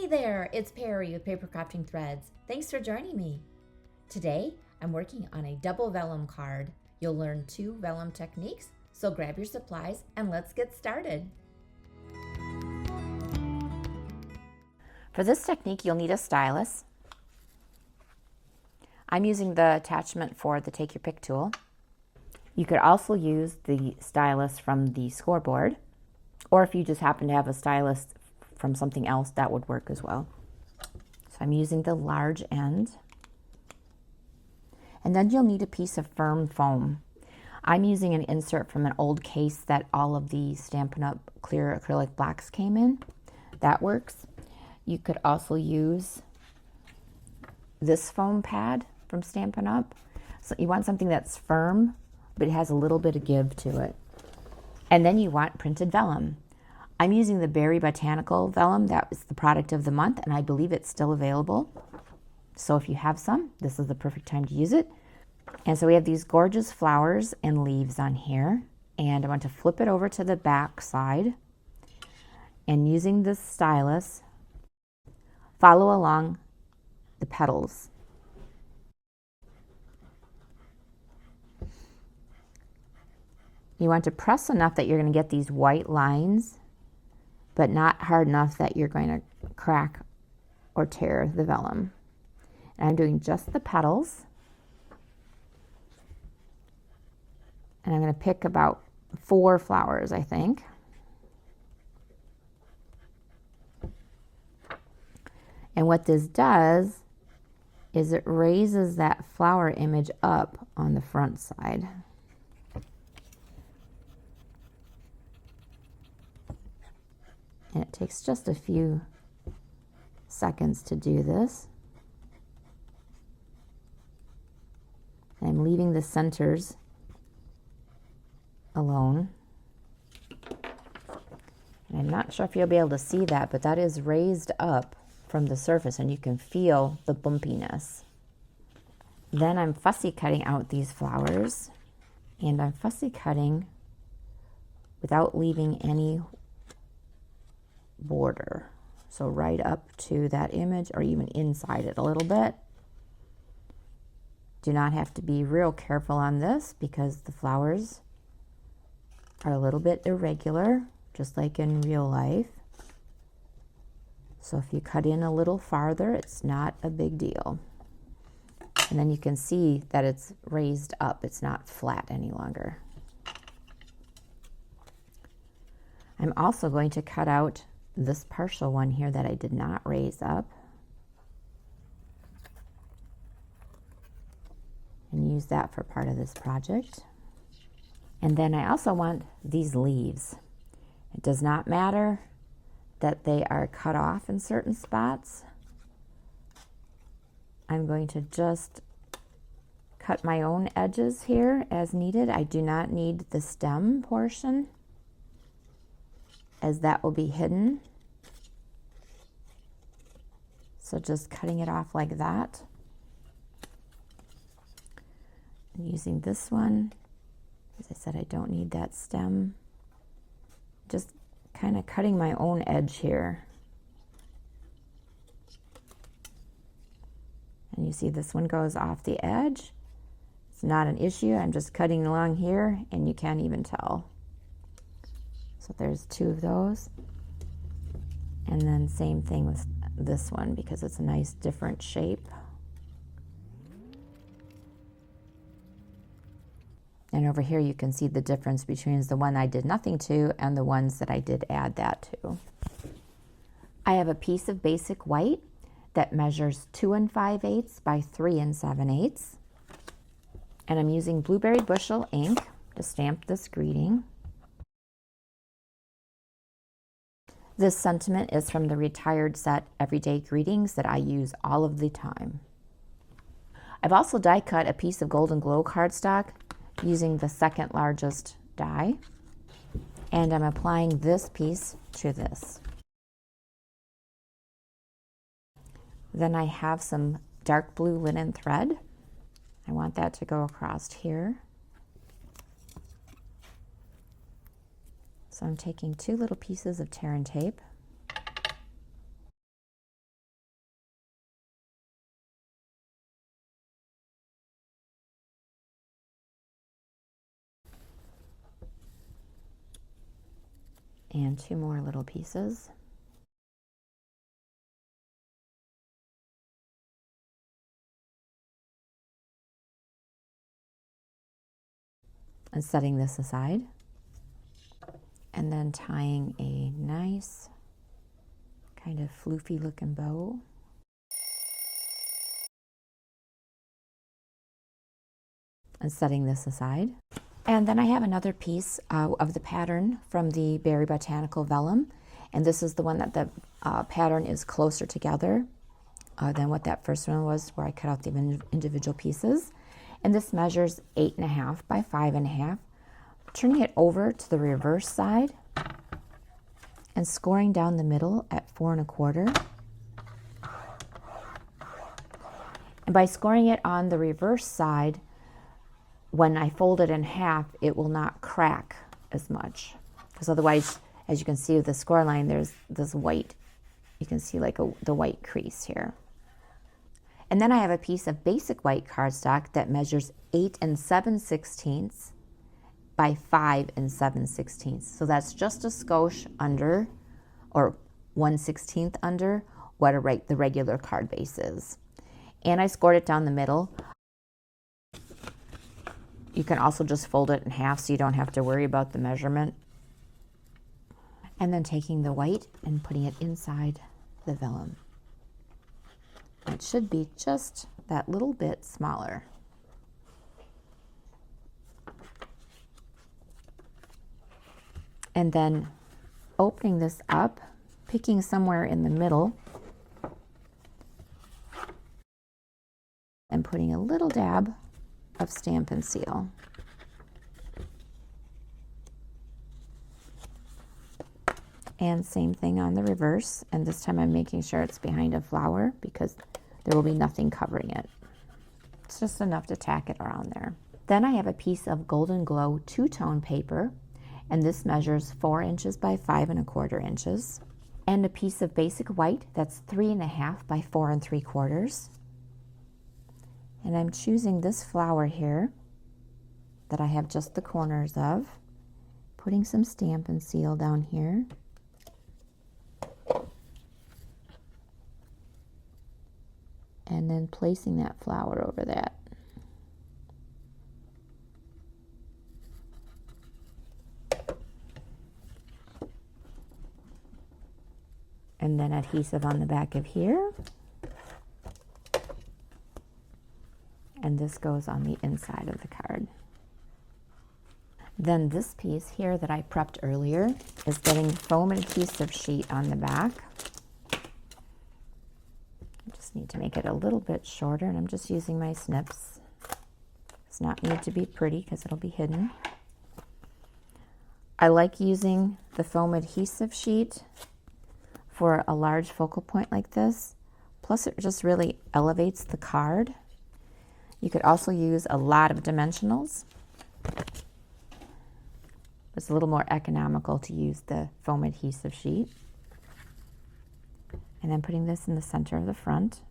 Hey there, it's Perry with PapercraftingThreads. Thanks for joining me. Today, I'm working on a double vellum card. You'll learn 2 vellum techniques, so grab your supplies and let's get started. For this technique, you'll need a stylus. I'm using the attachment for the Take Your Pick tool. You could also use the stylus from the scoreboard, or if you just happen to have a stylus from something else, that would work as well. So I'm using the large end. And then you'll need a piece of firm foam. I'm using an insert from an old case that all of the Stampin' Up! Clear acrylic blocks came in. That works. You could also use this foam pad from Stampin' Up! So you want something that's firm, but it has a little bit of give to it. And then you want printed vellum. I'm using the Berry Botanical vellum. That was the product of the month, and I believe it's still available. So if you have some, this is the perfect time to use it. And so we have these gorgeous flowers and leaves on here. And I want to flip it over to the back side. And using this stylus, follow along the petals. You want to press enough that you're going to get these white lines, but not hard enough that you're going to crack or tear the vellum. And I'm doing just the petals. And I'm going to pick about 4 flowers, I think. And what this does is it raises that flower image up on the front side. And it takes just a few seconds to do this. And I'm leaving the centers alone. And I'm not sure if you'll be able to see that, but that is raised up from the surface and you can feel the bumpiness. Then I'm fussy cutting out these flowers, and I'm fussy cutting without leaving any border. So right up to that image or even inside it a little bit. Do not have to be real careful on this because the flowers are a little bit irregular, just like in real life. So if you cut in a little farther, it's not a big deal. And then you can see that it's raised up. It's not flat any longer. I'm also going to cut out this partial one here that I did not raise up and use that for part of this project. And then I also want these leaves. It does not matter that they are cut off in certain spots. I'm going to just cut my own edges here as needed. I do not need the stem portion, as that will be hidden. So just cutting it off like that. And using this one, as I said, I don't need that stem. Just kind of cutting my own edge here. And you see this one goes off the edge. It's not an issue. I'm just cutting along here and you can't even tell. So there's 2 of those. And then same thing with this one because it's a nice different shape. And over here you can see the difference between the one I did nothing to and the ones that I did add that to. I have a piece of basic white that measures 2 5/8 by 3 7/8. And I'm using Blueberry Bushel ink to stamp this greeting. This sentiment is from the retired set Everyday Greetings that I use all of the time. I've also die cut a piece of Golden Glow cardstock using the 2nd largest die, and I'm applying this piece to this. Then I have some dark blue linen thread. I want that to go across here. So I'm taking 2 little pieces of tear and tape And 2 more little pieces. And setting this aside. And then tying a nice kind of floofy looking bow. And setting this aside. And then I have another piece of the pattern from the Berry Botanical Vellum. And this is the one that the pattern is closer together than what that first one was, where I cut out the individual pieces. And this measures 8.5 by 5.5. Turning it over to the reverse side and scoring down the middle at 4.25. And by scoring it on the reverse side, when I fold it in half, it will not crack as much. Because otherwise, as you can see with the score line, there's this white, you can see like the white crease here. And then I have a piece of basic white cardstock that measures 8 7/16 by 5 7/16. So that's just a skosh under, or 1/16 under what the regular card base is. And I scored it down the middle. You can also just fold it in half so you don't have to worry about the measurement. And then taking the white and putting it inside the vellum. It should be just that little bit smaller. And then opening this up, picking somewhere in the middle, and putting a little dab of Stampin' Seal. And same thing on the reverse, and this time I'm making sure it's behind a flower because there will be nothing covering it. It's just enough to tack it around there. Then I have a piece of Golden Glow two-tone paper, and this measures 4 inches by 5.25 inches. And a piece of basic white that's 3.5 by 4 3/4. And I'm choosing this flower here that I have just the corners of, putting some Stampin' Seal down here. And then placing that flower over that. And then adhesive on the back of here. And this goes on the inside of the card. Then this piece here that I prepped earlier is getting foam adhesive sheet on the back. I just need to make it a little bit shorter, and I'm just using my snips. It's not need to be pretty because it'll be hidden. I like using the foam adhesive sheet for a large focal point like this. Plus it just really elevates the card. You could also use a lot of dimensionals. It's a little more economical to use the foam adhesive sheet. And then putting this in the center of the front.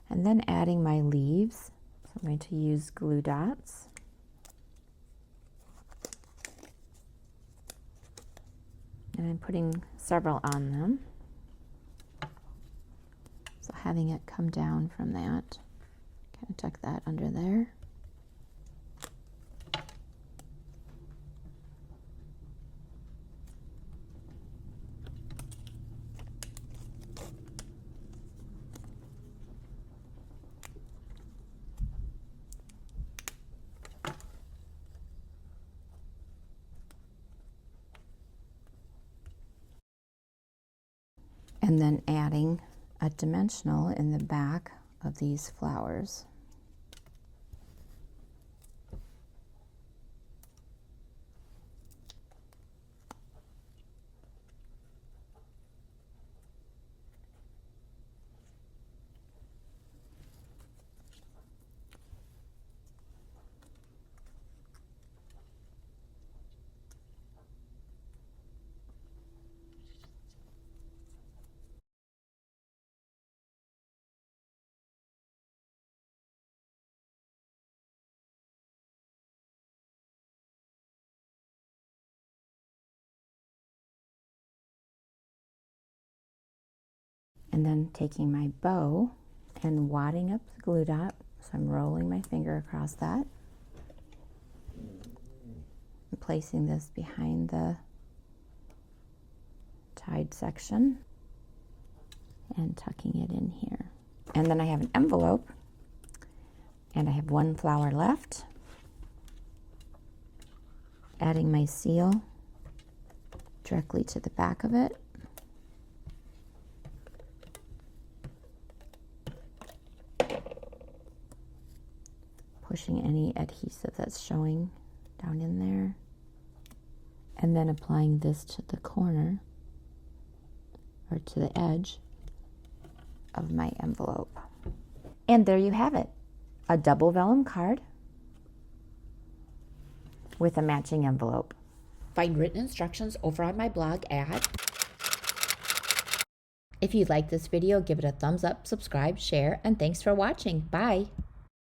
And then adding my leaves. So I'm going to use glue dots. And I'm putting several on them. So having it come down from that. Kind of tuck that under there. And then adding a dimensional in the back of these flowers. And then taking my bow and wadding up the glue dot. So I'm rolling my finger across that. And placing this behind the tied section and tucking it in here. And then I have an envelope and I have one flower left. Adding my seal directly to the back of it. Pushing any adhesive that's showing down in there. And then applying this to the corner or to the edge of my envelope. And there you have it, a double vellum card with a matching envelope. Find written instructions over on my blog at... If you like this video, give it a thumbs up, subscribe, share, and thanks for watching. Bye!